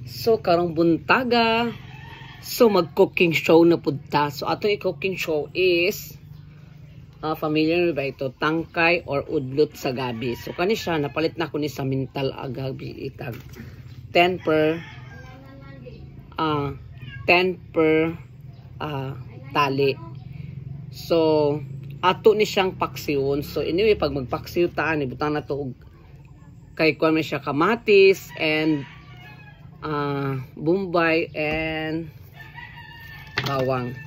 So karong buntaga, so mag-cooking show na punta. So atong i-cooking show is familiar ba ito? Tangkay or udlot sa gabi. So kani siya, napalit na ko ni sa mintal agabi itag 10 per tali. So ato ni siyang paksiyon. So anyway, pag magpaksiyo taan, ibutang na to kay kuan man siya kamatis and bombay and bawang.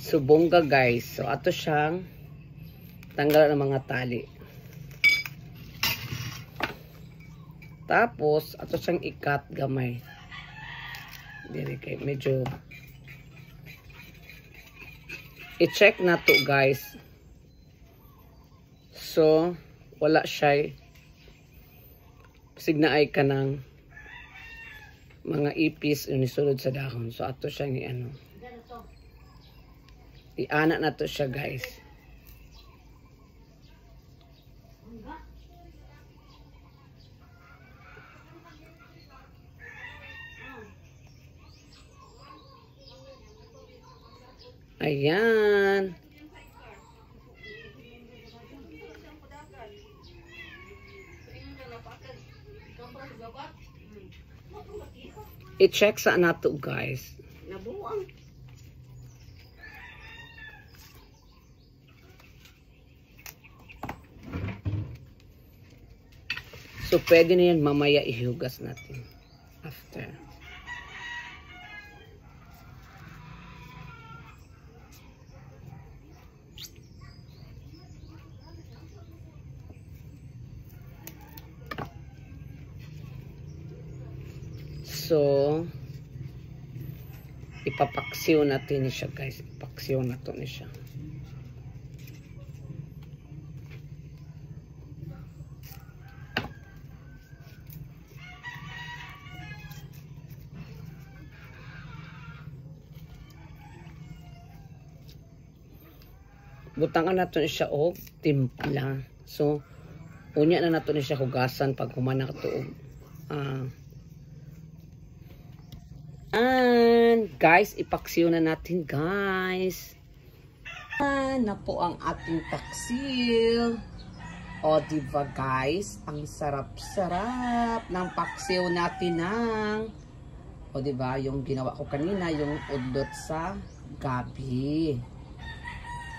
So bongga guys. So ato siyang tanggal ng mga tali. Tapos ato siyang ikat gamay. Dili kay medyo i-check na to guys. So wala siya signaay ka ng mga ipis yung nisulod sa dahon. So ato siya ni ano. I-ana na to siya guys. Ayan. I-check sa nato guys. Nabuang. So pwede na yan mamaya ihugas natin. After. So, ipapaksiw natin ni siya guys. Ipaksiw na to ni siya. Butangan nato ni siya og timpla. So, unya na nato ni siya hugasan pag humana to and guys, ipaksiw na natin guys. Na po ang ating paksiw. O diba guys, ang sarap-sarap ng paksiw natin ng o diba yung ginawa ko kanina, yung udlot sa gabi.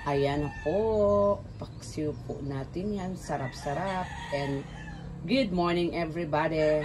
Ayan na po, paksiw po natin yan, sarap-sarap. And good morning everybody.